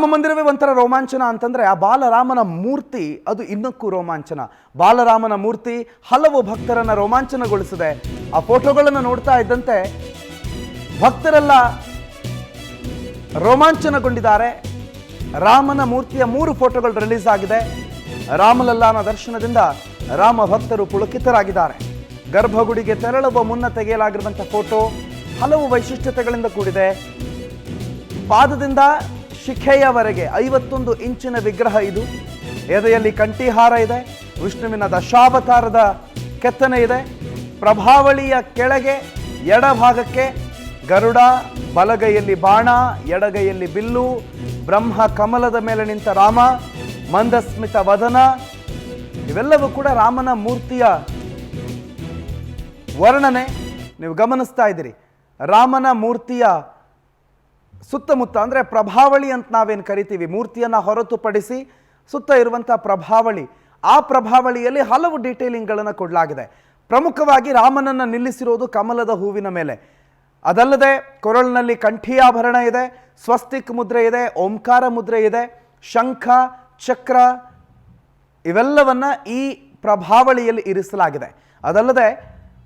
ರಾಮ ಮಂದಿರವೇ ಒಂಥರ ರೋಮಾಂಚನ ಅಂತಂದ್ರೆ ಆ ಬಾಲರಾಮನ ಮೂರ್ತಿ ಅದು ಇನ್ನಕ್ಕೂ ರೋಮಾಂಚನ. ಬಾಲರಾಮನ ಮೂರ್ತಿ ಹಲವು ಭಕ್ತರನ್ನ ರೋಮಾಂಚನಗೊಳಿಸಿದೆ. ಆ ಫೋಟೋಗಳನ್ನು ನೋಡ್ತಾ ಇದ್ದಂತೆ ಭಕ್ತರೆಲ್ಲ ರೋಮಾಂಚನಗೊಂಡಿದ್ದಾರೆ. ರಾಮನ ಮೂರ್ತಿಯ 3 ಫೋಟೋಗಳು ರಿಲೀಸ್ ಆಗಿದೆ. ರಾಮಲಲ್ಲಾನ ದರ್ಶನದಿಂದ ರಾಮ ಭಕ್ತರು ಪುಳಕಿತರಾಗಿದ್ದಾರೆ. ಗರ್ಭಗುಡಿಗೆ ತೆರಳುವ ಮುನ್ನ ತೆಗೆಯಲಾಗಿರುವಂತಹ ಫೋಟೋ ಹಲವು ವೈಶಿಷ್ಟ್ಯತೆಗಳಿಂದ ಕೂಡಿದೆ. ಪಾದದಿಂದ ಶಿಖೆಯವರೆಗೆ 51 ಇಂಚಿನ ವಿಗ್ರಹ ಇದು. ಎದೆಯಲ್ಲಿ ಕಂಠಿಹಾರ ಇದೆ. ವಿಷ್ಣುವಿನ ದಶಾವತಾರದ ಕೆತ್ತನೆ ಇದೆ. ಪ್ರಭಾವಳಿಯ ಕೆಳಗೆ ಎಡಭಾಗಕ್ಕೆ ಗರುಡ, ಬಲಗೈಯಲ್ಲಿ ಬಾಣ, ಎಡಗೈಯಲ್ಲಿ ಬಿಲ್ಲು, ಬ್ರಹ್ಮ ಕಮಲದ ಮೇಲೆ ನಿಂತ ರಾಮ, ಮಂದಸ್ಮಿತ ವದನ, ಇವೆಲ್ಲವೂ ಕೂಡ ರಾಮನ ಮೂರ್ತಿಯ ವರ್ಣನೆ. ನೀವು ಗಮನಿಸ್ತಾ ಇದ್ದೀರಿ. ರಾಮನ ಮೂರ್ತಿಯ ಸುತ್ತಮುತ್ತ ಅಂದರೆ ಪ್ರಭಾವಳಿ ಅಂತ ನಾವೇನು ಕರಿತೀವಿ, ಮೂರ್ತಿಯನ್ನು ಹೊರತುಪಡಿಸಿ ಸುತ್ತ ಇರುವಂಥ ಪ್ರಭಾವಳಿ, ಆ ಪ್ರಭಾವಳಿಯಲ್ಲಿ ಹಲವು ಡೀಟೇಲಿಂಗ್ಗಳನ್ನು ಕೊಡಲಾಗಿದೆ. ಪ್ರಮುಖವಾಗಿ ರಾಮನನ್ನು ನಿಲ್ಲಿಸಿರೋದು ಕಮಲದ ಹೂವಿನ ಮೇಲೆ. ಅದಲ್ಲದೆ ಕೊರಳಿನಲ್ಲಿ ಕಂಠೀಯಾಭರಣ ಇದೆ, ಸ್ವಸ್ತಿಕ್ ಮುದ್ರೆ ಇದೆ, ಓಂಕಾರ ಮುದ್ರೆ ಇದೆ, ಶಂಖ ಚಕ್ರ ಇವೆಲ್ಲವನ್ನ ಈ ಪ್ರಭಾವಳಿಯಲ್ಲಿ ಇರಿಸಲಾಗಿದೆ. ಅದಲ್ಲದೆ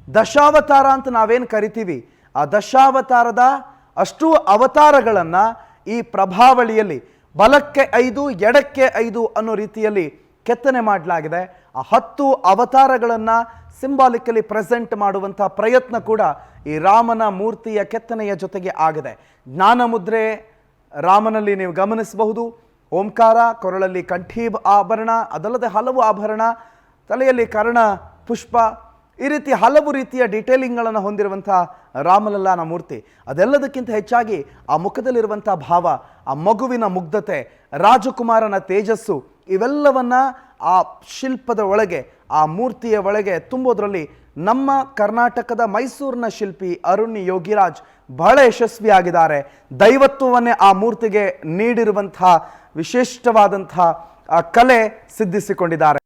ದಶಾವತಾರ ಅಂತ ನಾವೇನು ಕರಿತೀವಿ, ಆ ದಶಾವತಾರದ ಅಷ್ಟೂ ಅವತಾರಗಳನ್ನು ಈ ಪ್ರಭಾವಳಿಯಲ್ಲಿ ಬಲಕ್ಕೆ 5 ಎಡಕ್ಕೆ 5 ಅನ್ನೋ ರೀತಿಯಲ್ಲಿ ಕೆತ್ತನೆ ಮಾಡಲಾಗಿದೆ. ಆ 10 ಅವತಾರಗಳನ್ನು ಸಿಂಬಾಲಿಕಲಿ ಪ್ರೆಸೆಂಟ್ ಮಾಡುವಂಥ ಪ್ರಯತ್ನ ಕೂಡ ಈ ರಾಮನ ಮೂರ್ತಿಯ ಕೆತ್ತನೆಯ ಜೊತೆಗೆ ಆಗಿದೆ. ಜ್ಞಾನ ಮುದ್ರೆ ರಾಮನಲ್ಲಿ ನೀವು ಗಮನಿಸಬಹುದು. ಓಂಕಾರ, ಕೊರಳಲ್ಲಿ ಕಂಠೀ ಆಭರಣ, ಅದಲ್ಲದೆ ಹಲವು ಆಭರಣ, ತಲೆಯಲ್ಲಿ ಕರ್ಣ ಪುಷ್ಪ, ಈ ರೀತಿ ಹಲವು ರೀತಿಯ ಡೀಟೇಲಿಂಗ್ಗಳನ್ನು ಹೊಂದಿರುವಂಥ ರಾಮಲಲ್ಲಾನ ಮೂರ್ತಿ. ಅದೆಲ್ಲದಕ್ಕಿಂತ ಹೆಚ್ಚಾಗಿ ಆ ಮುಖದಲ್ಲಿರುವಂಥ ಭಾವ, ಆ ಮಗುವಿನ ಮುಗ್ಧತೆ, ರಾಜಕುಮಾರನ ತೇಜಸ್ಸು, ಇವೆಲ್ಲವನ್ನ ಆ ಶಿಲ್ಪದ ಒಳಗೆ, ಆ ಮೂರ್ತಿಯ ಒಳಗೆ ತುಂಬೋದ್ರಲ್ಲಿ ನಮ್ಮ ಕರ್ನಾಟಕದ ಮೈಸೂರಿನ ಶಿಲ್ಪಿ ಅರುಣ್ ಯೋಗಿರಾಜ್ ಬಹಳ ಯಶಸ್ವಿಯಾಗಿದ್ದಾರೆ. ದೈವತ್ವವನ್ನೇ ಆ ಮೂರ್ತಿಗೆ ನೀಡಿರುವಂತಹ ವಿಶಿಷ್ಟವಾದಂತಹ ಕಲೆ ಸಿದ್ಧಿಸಿಕೊಂಡಿದ್ದಾರೆ.